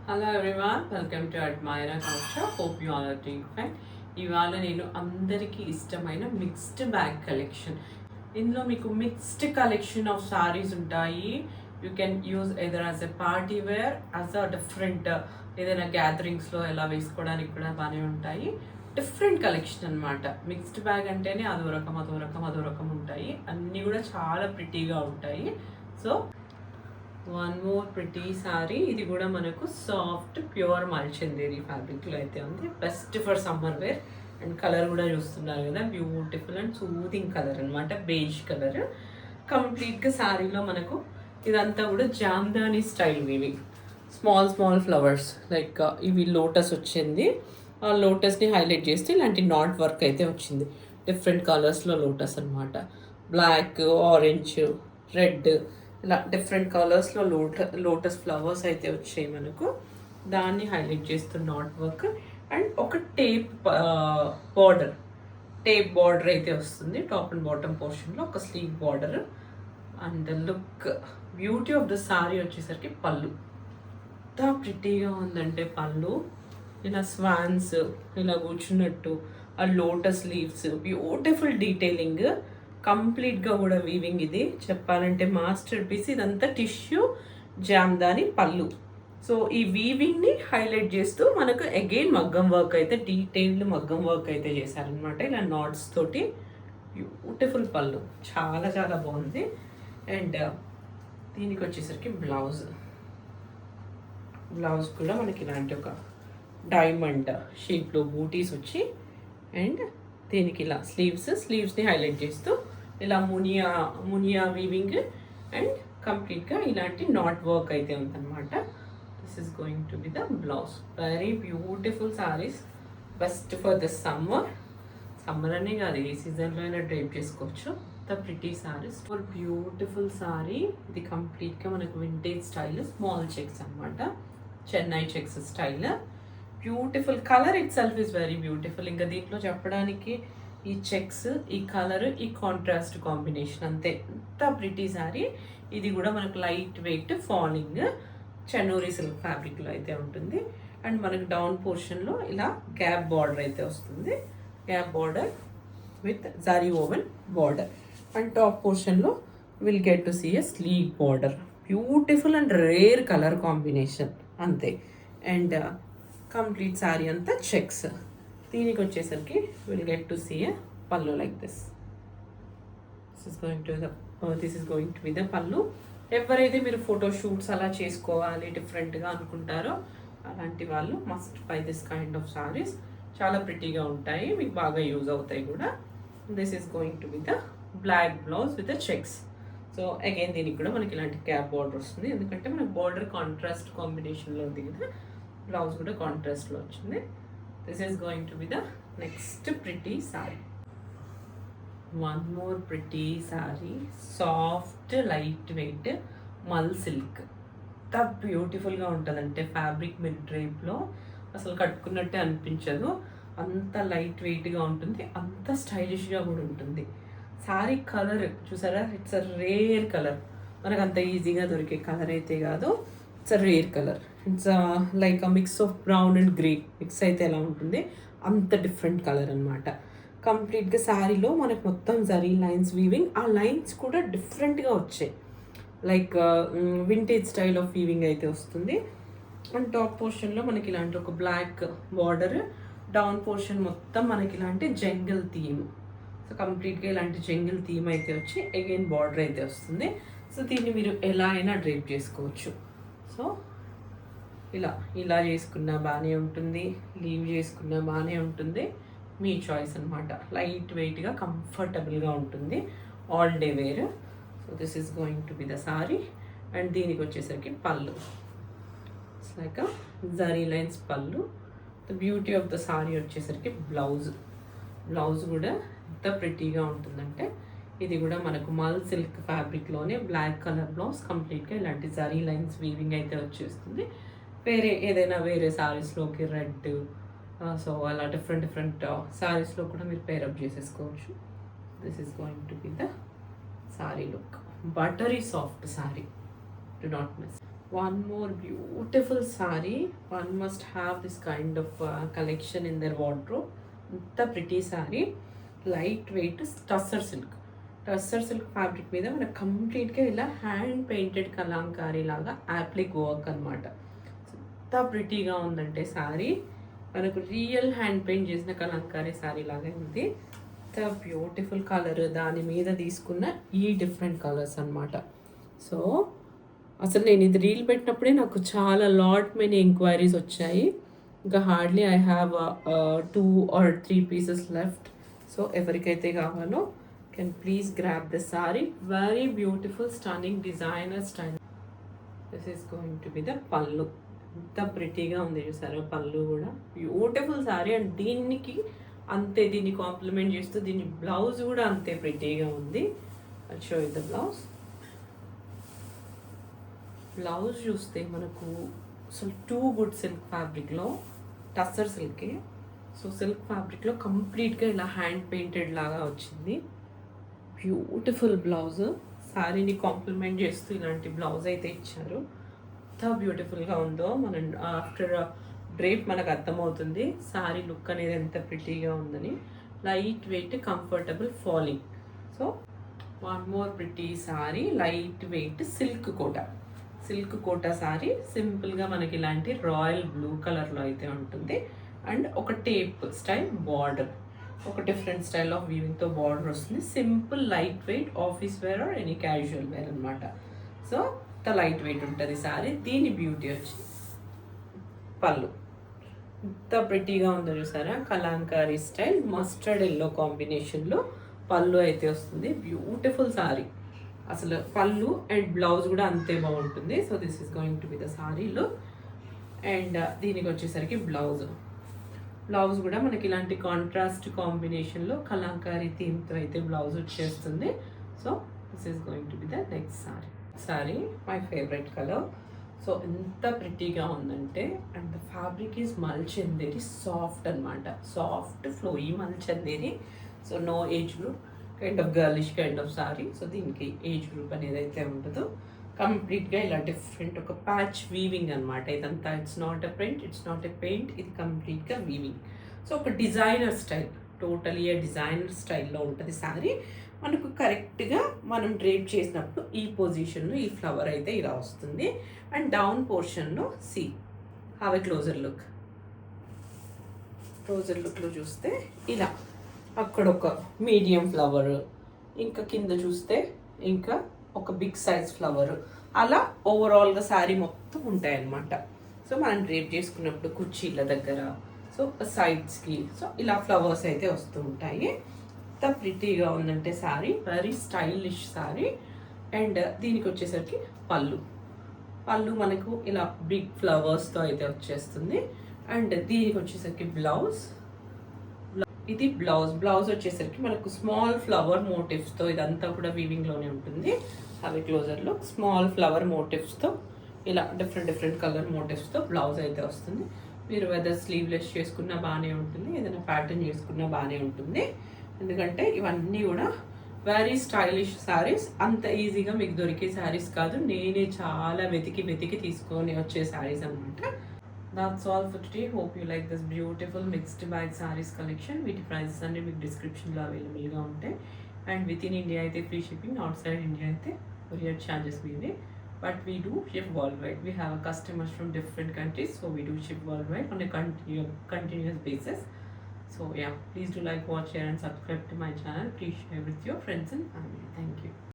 Hello everyone, welcome to Admaira culture. Hope you all are doing fine. ఇవాళ నేను అందరికీ ఇష్టమైన మిక్స్డ్ బ్యాగ్ కలెక్షన్. ఇందులో మీకు మిక్స్డ్ కలెక్షన్ ఆఫ్ సారీస్ ఉంటాయి. You can use either as a party wear, as a different ఏదైనా గ్యాదరింగ్స్లో ఎలా వేసుకోవడానికి కూడా బాగానే ఉంటాయి. డిఫరెంట్ కలెక్షన్ అనమాట. మిక్స్డ్ బ్యాగ్ అంటేనే అదో రకం ఉంటాయి. అన్నీ కూడా చాలా ప్రిటీగా ఉంటాయి. So one more pretty saree. ఇది కూడా మనకు సాఫ్ట్ ప్యూర్ మల్చందేరి ఫ్యాబ్రిక్లో అయితే ఉంది. Best for summer wear. And colour కూడా చూస్తున్నారు కదా, బ్యూటిఫుల్ అండ్ సూదింగ్ కలర్ అనమాట, బేజ్ కలర్. కంప్లీట్గా శారీలో మనకు ఇదంతా కూడా Jamdani style weaving. Small flowers like ఇవి లోటస్ వచ్చింది. ఆ లోటస్ని హైలైట్ చేస్తే ఇలాంటి నాట్ వర్క్ అయితే వచ్చింది. డిఫరెంట్ కలర్స్లో లోటస్ అనమాట. బ్లాక్, ఆరెంజ్, రెడ్, ఇలా డిఫరెంట్ కలర్స్లో లోటస్ ఫ్లవర్స్ అయితే వచ్చాయి మనకు. దాన్ని హైలైట్ చేస్తూ నాట్ వర్క్ అండ్ ఒక టేప్ బార్డర్ అయితే వస్తుంది టాప్ అండ్ బాటమ్ పోర్షన్లో. ఒక sleeve border and look beauty of the sorry వచ్చేసరికి పళ్ళు. ఎంత ప్రిటీగా ఉందంటే పళ్ళు. ఇలా స్వాన్స్ ఇలా కూర్చున్నట్టు, ఆ లోటస్ లీవ్స్, బ్యూటిఫుల్ డీటెయిలింగ్. కంప్లీట్గా కూడా వీవింగ్. ఇది చెప్పాలంటే మాస్టర్ పీస్. ఇదంతా టిష్యూ జామ్దాని పళ్ళు. సో ఈ వీవింగ్ని హైలైట్ చేస్తూ మనకు అగైన్ మగ్గం వర్క్ అయితే, డీటెయిల్డ్ మగ్గం వర్క్ అయితే చేశారనమాట. ఇలా నాట్స్ తోటి బ్యూటిఫుల్ పళ్ళు, చాలా బాగుంది. అండ్ దీనికి వచ్చేసరికి బ్లౌజ్ కూడా మనకి ఇలాంటి ఒక డైమండ్ షేప్లో బూటీస్ వచ్చి, అండ్ దీనికి ఇలా స్లీవ్స్ని హైలైట్ చేస్తూ ఇలా మునియా వీవింగ్ అండ్ కంప్లీట్గా ఇలాంటి నాట్ వర్క్ అయితే ఉందన్నమాట. This is going to be the blouse. Very beautiful saris, best for the summer అనే కాదు, ఏ సీజన్లో అయినా డ్రైప్ చేసుకోవచ్చు. The pretty saris for beautiful sorry. ఇది కంప్లీట్గా మనకు వింటేజ్ స్టైల్, స్మాల్ చెక్స్ అనమాట, Chennai checks style. Beautiful colour it self is very beautiful. ఇంకా దీంట్లో చెప్పడానికి ఈ చెక్స్, ఈ కలర్, ఈ కాంట్రాస్ట్ కాంబినేషన్ అంతే. ఎంత ప్రిటీ సారీ. ఇది కూడా మనకు light weight falling Chennuri silk ఫ్యాబ్రిక్లో అయితే ఉంటుంది. అండ్ మనకు డౌన్ పోర్షన్లో ఇలా గ్యాప్ బార్డర్ అయితే వస్తుంది. Gap border with zari woven border. And top పోర్షన్లో will get to see a sleeve border. Beautiful and rare colour combination అంతే. అండ్ కంప్లీట్ శారీ అంతా చెక్స్. దీనికి వచ్చేసరికి will get to see a pallu like this. This is going to be the pallu. ఎవరైతే మీరు photo shoots అలా చేసుకోవాలి డిఫరెంట్గా అనుకుంటారో అలాంటి వాళ్ళు must buy this kind of sarees. చాలా ప్రిటీగా ఉంటాయి, మీకు బాగా యూజ్ అవుతాయి కూడా. This is going to be the black blouse with the checks. So again దీనికి కూడా మనకి ఇలాంటి క్యాప్ బార్డర్ వస్తుంది, ఎందుకంటే మనకి బార్డర్ కాంట్రాస్ట్ కాంబినేషన్లో ఉంది కదా. బ్లౌజ్ కూడా కాంట్రాస్ట్లో వచ్చింది. This is going to be the next pretty saree. One more pretty saree, soft light weight మల్ సిల్క్. ఎంత బ్యూటిఫుల్గా ఉంటుందంటే ఫ్యాబ్రిక్ మిడ్ డ్రేప్లో అసలు కట్టుకున్నట్టే అనిపించదు. అంత లైట్ వెయిట్గా ఉంటుంది, అంత స్టైలిష్గా కూడా ఉంటుంది. శారీ కలర్ చూసారా, ఇట్స్ అ రేర్ కలర్. మనకు అంత ఈజీగా దొరికే కలర్ అయితే కాదు. It's a rare colour. It's like a mix of brown and grey mix అయితే ఎలా ఉంటుంది అంత డిఫరెంట్ కలర్ అనమాట. కంప్లీట్గా శారీలో మనకు మొత్తం జరీ లైన్స్ వీవింగ్. ఆ లైన్స్ కూడా డిఫరెంట్గా వచ్చాయి, like vintage style of weaving అయితే వస్తుంది. అండ్ టాప్ పోర్షన్లో మనకి ఇలాంటి ఒక బ్లాక్ బార్డర్. డౌన్ పోర్షన్ మొత్తం మనకి ఇలాంటి జంగిల్ థీమ్. సో కంప్లీట్గా ఇలాంటి జంగిల్ థీమ్ అయితే వచ్చి అగైన్ బార్డర్ అయితే వస్తుంది. సో దీన్ని మీరు ఎలా అయినా డ్రైప్ చేసుకోవచ్చు. సో ఇలా చేసుకున్నా బాగానే ఉంటుంది, లీవ్ చేసుకున్నా బాగానే ఉంటుంది, మీ చాయిస్ అనమాట. లైట్ వెయిట్గా కంఫర్టబుల్గా ఉంటుంది, all day wear. So this is going to be the sari. And దీనికి వచ్చేసరికి pallu, it's like a zari lines pallu. The beauty of the sorry వచ్చేసరికి బ్లౌజ్ కూడా ఎంత ప్రిటీగా ఉంటుందంటే, ఇది కూడా మనకు మల్ సిల్క్ ఫ్యాబ్రిక్లోనే బ్లాక్ కలర్ బ్లౌజ్. కంప్లీట్గా ఇలాంటి జరీ లైన్స్ వీవింగ్ అయితే వచ్చేస్తుంది. వేరే సారీస్లోకి రెడ్, సో అలా డిఫరెంట్ సారీస్లో కూడా మీరు పేరప్ చేసేసుకోవచ్చు. This is going to be the sorry look. Buttery soft sorry, do not miss. One more beautiful saree. One must have this kind of collection in their wardrobe. The pretty saree, light weight tussar silk fabric మీద మనకు కంప్లీట్గా ఇలా hand painted కలాంకారీ లాగా appliqué work అనమాట. ఎంత ప్రిటీగా ఉందంటే శారీ, మనకు రియల్ హ్యాండ్ పెయింట్ చేసిన కలాంకారీ శారీ లాగా ఉంది. ఎంత బ్యూటిఫుల్ కలర్, దాని మీద తీసుకున్న ఈ డిఫరెంట్ కలర్స్ అనమాట. సో అసలు నేను ఇది రీల్ పెట్టినప్పుడే నాకు చాలా మెనీ ఎంక్వైరీస్ వచ్చాయి. ఇంకా hardly I have 2 or 3 pieces left. So ఎవరికైతే కావాలో can please grab the sorry. Very beautiful stunning designer style. This is going to be the పళ్ళు. ఎంత ప్రిటీగా ఉంది చూసారా, పళ్ళు కూడా బ్యూటిఫుల్ సారీ. అండ్ దీనికి అంతే, దీన్ని కాంప్లిమెంట్ చేస్తూ దీని బ్లౌజ్ కూడా అంతే ప్రిటీగా ఉంది. I show you the blouse. Blouse చూస్తే మనకు అసలు టూ గుడ్ సిల్క్ ఫ్యాబ్రిక్లో, టస్సర్ సిల్కే. సో సిల్క్ ఫ్యాబ్రిక్లో కంప్లీట్గా ఇలా హ్యాండ్ పెయింటెడ్ లాగా వచ్చింది. Beautiful blouse. శారీని కాంప్లిమెంట్ చేస్తూ ఇలాంటి బ్లౌజ్ అయితే ఇచ్చారు. ఎంత బ్యూటిఫుల్గా ఉందో మనం ఆఫ్టర్ డ్రేప్ మనకు అర్థమవుతుంది శారీ లుక్ అనేది ఎంత ప్రిటీగా ఉందని. Light weight, comfortable, falling. So one more pretty saree, light weight silk Kota saree. సింపుల్గా మనకి ఇలాంటి రాయల్ బ్లూ కలర్లో అయితే ఉంటుంది. అండ్ ఒక టేప్ స్టైల్ బార్డర్, ఒక డిఫరెంట్ స్టైల్ ఆఫ్ వీవింగ్తో బార్డర్ వస్తుంది. Simple light weight office wear or any casual wear అనమాట. సో ఇంత లైట్ వెయిట్ ఉంటుంది శారీ. దీని బ్యూటీ వచ్చి పళ్ళు. ఇంత ప్రిటీగా ఉందో చూసారా, కలాంకారీ స్టైల్ మస్టర్డ్ ఎల్లో కాంబినేషన్లో పళ్ళు అయితే వస్తుంది. బ్యూటిఫుల్ శారీ. అసలు పళ్ళు అండ్ బ్లౌజ్ కూడా అంతే బాగుంటుంది. So this is going to be the sorry look. And దీనికి వచ్చేసరికి బ్లౌజ్ కూడా మనకి ఇలాంటి కాంట్రాస్ట్ కాంబినేషన్లో కలాంకారీ థీమ్తో అయితే బ్లౌజ్ వచ్చేస్తుంది. So this is going to be the next sari. My favourite colour. So ఎంత ప్రిటీగా ఉందంటే, and the fabric is Mulchanderi, soft అనమాట. Soft flowy Mulchanderi. So no age group, kind of girlish kind of sari. So దీనికి age group అనేది అయితే ఉండదు. కంప్లీట్గా ఇలా డిఫరెంట్ ఒక ప్యాచ్ వీవింగ్ అనమాట ఇదంతా. It's not a print, it's not a paint, ఇది కంప్లీట్గా వీవింగ్. సో ఒక డిజైనర్ స్టైల్, టోటలీ ఏ డిజైనర్ స్టైల్లో ఉంటుంది శారీ. మనకు కరెక్ట్గా మనం డ్రేప్ చేసినప్పుడు ఈ పొజిషన్లో ఈ ఫ్లవర్ అయితే ఇలా వస్తుంది. అండ్ డౌన్ పోర్షన్లో హ్యావ్ ఎ క్లోజర్ లుక్లో చూస్తే ఇలా అక్కడ ఒక మీడియం ఫ్లవర్, ఇంకా కింద చూస్తే ఇంకా ఒక బిగ్ సైజ్ ఫ్లవర్, అలా ఓవరాల్గా శారీ మొత్తం ఉంటాయి అన్నమాట. సో మనం డ్రేప్ చేసుకున్నప్పుడు కుర్చీల దగ్గర, సో సైడ్స్కి, సో ఇలా ఫ్లవర్స్ అయితే వస్తూ ఉంటాయి. ఎంత ప్రిటీగా ఉందంటే sari, very stylish sari. And దీనికి వచ్చేసరికి పళ్ళు మనకు ఇలా బిగ్ ఫ్లవర్స్తో అయితే వచ్చేస్తుంది. అండ్ దీనికి వచ్చేసరికి ఇది బ్లౌజ్ వచ్చేసరికి మనకు స్మాల్ ఫ్లవర్ మోటివ్స్తో, ఇదంతా కూడా వీవింగ్లోనే ఉంటుంది. అవి క్లోజర్లో స్మాల్ ఫ్లవర్ మోటివ్స్తో ఇలా డిఫరెంట్ కలర్ మోటివ్స్తో బ్లౌజ్ అయితే వస్తుంది. మీరు వెదర్ స్లీవ్లెస్ చేసుకున్నా బాగానే ఉంటుంది, ఏదైనా ప్యాటర్న్ చేసుకున్నా బాగానే ఉంటుంది. ఎందుకంటే ఇవన్నీ కూడా వెరీ స్టైలిష్ శారీస్. అంత ఈజీగా మీకు దొరికే శారీస్ కాదు, నేనే చాలా వెతికి తీసుకొని వచ్చే శారీస్ అనమాట. That's all for today. Hope you like this beautiful mixed bag sarees collection. వీటి ప్రైసెస్ అన్ని మీకు డిస్క్రిప్షన్లో అవైలబుల్గా ఉంటాయి. అండ్ విత్ ఇన్ ఇండియా అయితే free shipping, out side India అయితే కొరియర్ ఛార్జెస్ మీదే. But we do ship worldwide. We have customers from different countries, so we do ship worldwide on a continuous basis. So yeah, please do like, watch, share and subscribe to my channel. Please share with your friends and family. Thank you.